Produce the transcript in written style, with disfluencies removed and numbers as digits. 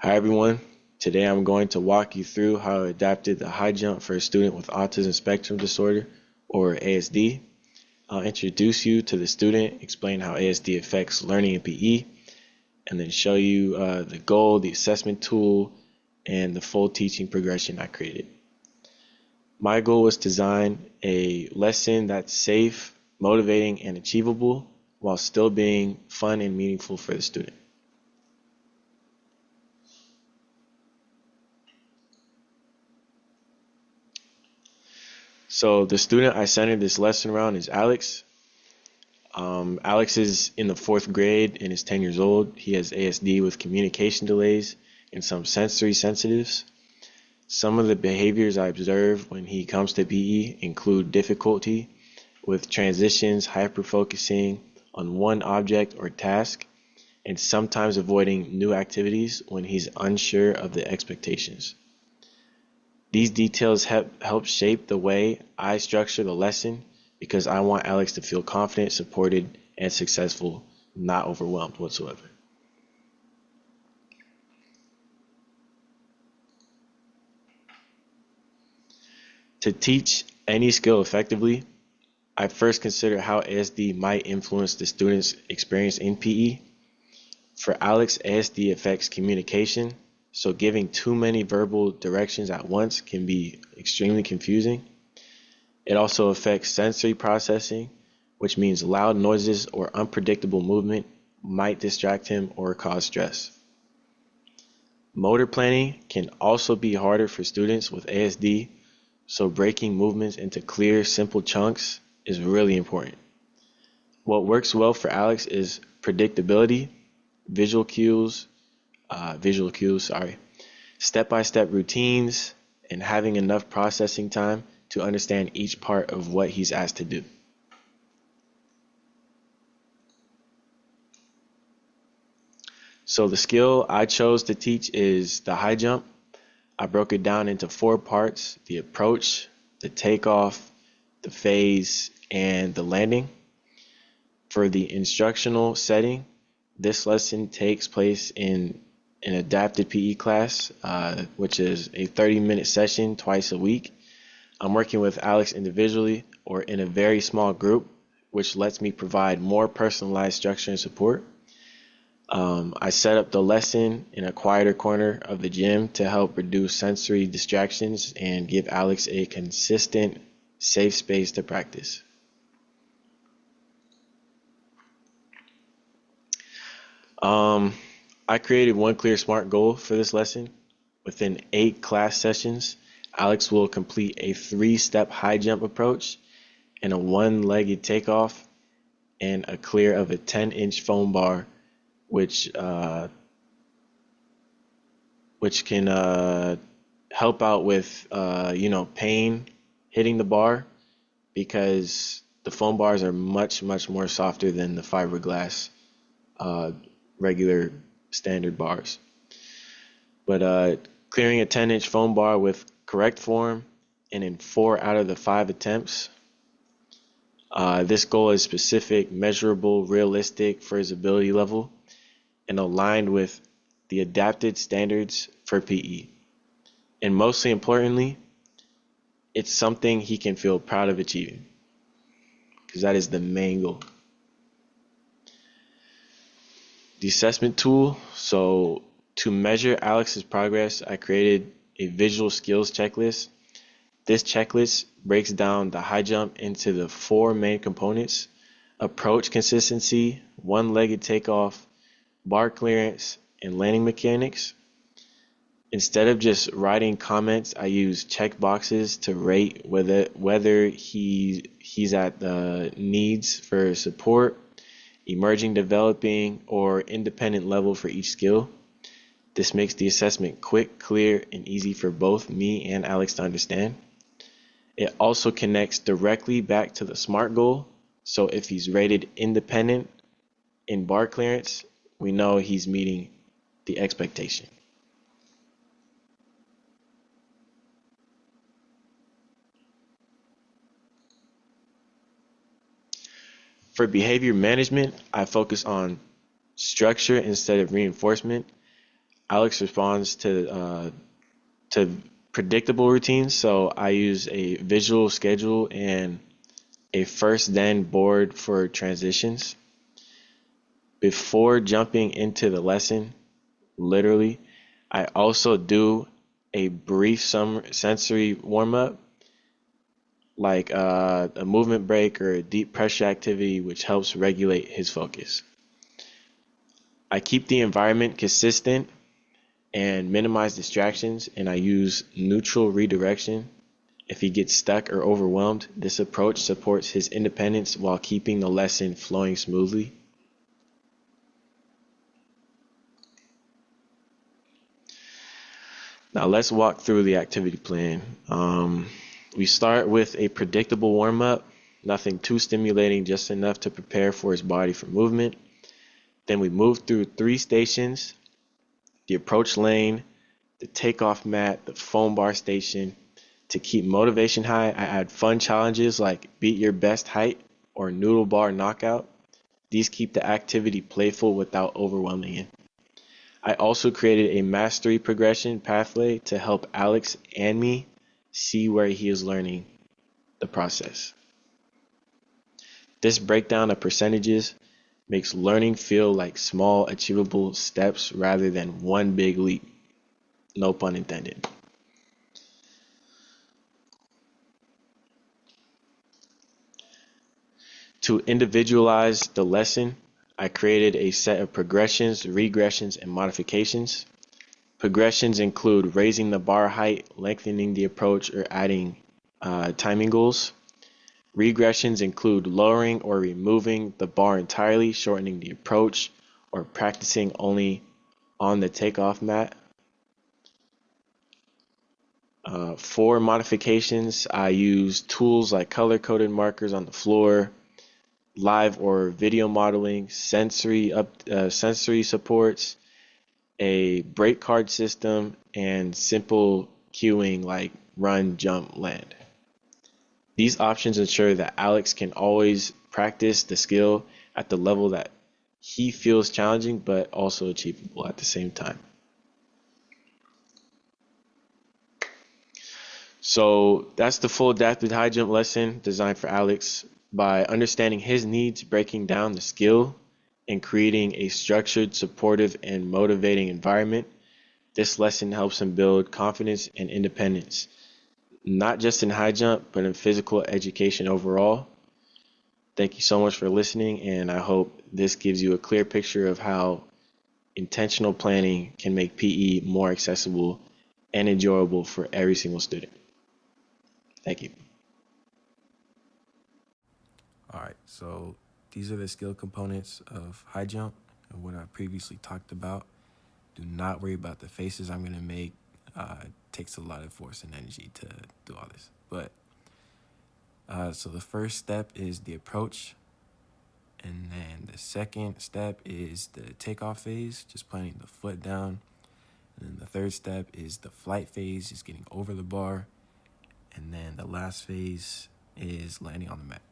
Hi everyone. Today I'm going to walk you through how I adapted the high jump for a student with autism spectrum disorder, or ASD. I'll introduce you to the student, explain how ASD affects learning in PE, and then show you the goal, the assessment tool, and the full teaching progression I created. My goal was to design a lesson that's safe, motivating, and achievable while still being fun and meaningful for the student. So the student I centered this lesson around is Alex. Alex is in the fourth grade and is 10 years old. He has ASD with communication delays and some sensory sensitives. Some of the behaviors I observe when he comes to PE include difficulty with transitions, hyper-focusing on one object or task, and sometimes avoiding new activities when he's unsure of the expectations. These details help shape the way I structure the lesson because I want Alex to feel confident, supported, and successful, not overwhelmed whatsoever. To teach any skill effectively, I first consider how ASD might influence the student's experience in PE. For Alex, ASD affects communication, so giving too many verbal directions at once can be extremely confusing. It also affects sensory processing, which means loud noises or unpredictable movement might distract him or cause stress. Motor planning can also be harder for students with ASD, so breaking movements into clear, simple chunks is really important. What works well for Alex is predictability, visual cues, step-by-step routines, and having enough processing time to understand each part of what he's asked to do. So the skill I chose to teach is the high jump. I broke it down into 4 parts: the approach, the takeoff, the phase, and the landing. For the instructional setting, this lesson takes place in an adapted PE class, which is a 30-minute session twice a week. I'm working with Alex individually or in a very small group, which lets me provide more personalized structure and support. I set up the lesson in a quieter corner of the gym to help reduce sensory distractions and give Alex a consistent, safe space to practice. I created one clear SMART goal for this lesson. Within 8 class sessions, Alex will complete a 3-step high jump approach and a 1-legged takeoff and a clear of a 10-inch foam bar, which can help out with pain hitting the bar, because the foam bars are much more softer than the fiberglass regular standard bars. But clearing a 10-inch foam bar with correct form and in 4 out of the 5 attempts. This goal is specific, measurable, realistic for his ability level, and aligned with the adapted standards for PE. And mostly importantly, it's something he can feel proud of achieving, because that is the main goal. The assessment tool. So to measure Alex's progress, I created a visual skills checklist. This checklist breaks down the high jump into the 4 main components: approach consistency, 1-legged takeoff, bar clearance, and landing mechanics. Instead of just writing comments, I use check boxes to rate whether he's at the needs for support, emerging, developing, or independent level for each skill. This makes the assessment quick, clear, and easy for both me and Alex to understand. It also connects directly back to the SMART goal, so if he's rated independent in bar clearance, we know he's meeting the expectation. For behavior management, I focus on structure instead of reinforcement. Alex responds to predictable routines, so I use a visual schedule and a first then board for transitions. Before jumping into the lesson, literally, I also do a brief sensory warm up, like a movement break or a deep pressure activity, which helps regulate his focus. I keep the environment consistent and minimize distractions, and I use neutral redirection. If he gets stuck or overwhelmed, this approach supports his independence while keeping the lesson flowing smoothly. Now let's walk through the activity plan. We start with a predictable warm-up, nothing too stimulating, just enough to prepare for his body for movement. Then we move through 3 stations: the approach lane, the takeoff mat, the foam bar station. To keep motivation high, I add fun challenges like beat your best height or noodle bar knockout. These keep the activity playful without overwhelming him. I also created a mastery progression pathway to help Alex and me see where he is learning the process. This breakdown of percentages makes learning feel like small, achievable steps rather than one big leap. No pun intended. To individualize the lesson, I created a set of progressions, regressions, and modifications. Progressions include raising the bar height, lengthening the approach, or adding timing goals. Regressions include lowering or removing the bar entirely, shortening the approach, or practicing only on the takeoff mat. For modifications, I use tools like color-coded markers on the floor, live or video modeling, sensory supports, a break card system, and simple cueing like run, jump, land. These options ensure that Alex can always practice the skill at the level that he feels challenging but also achievable at the same time. So that's the full adapted high jump lesson designed for Alex. By understanding his needs, breaking down the skill, and creating a structured, supportive, and motivating environment, this lesson helps him build confidence and independence, not just in high jump, but in physical education overall. Thank you so much for listening, and I hope this gives you a clear picture of how intentional planning can make PE more accessible and enjoyable for every single student. Thank you. All right, so these are the skill components of high jump and what I previously talked about. Do not worry about the faces I'm going to make. It takes a lot of force and energy to do all this. But so the first step is the approach. And then the second step is the takeoff phase, just planting the foot down. And then the third step is the flight phase, just getting over the bar. And then the last phase is landing on the mat.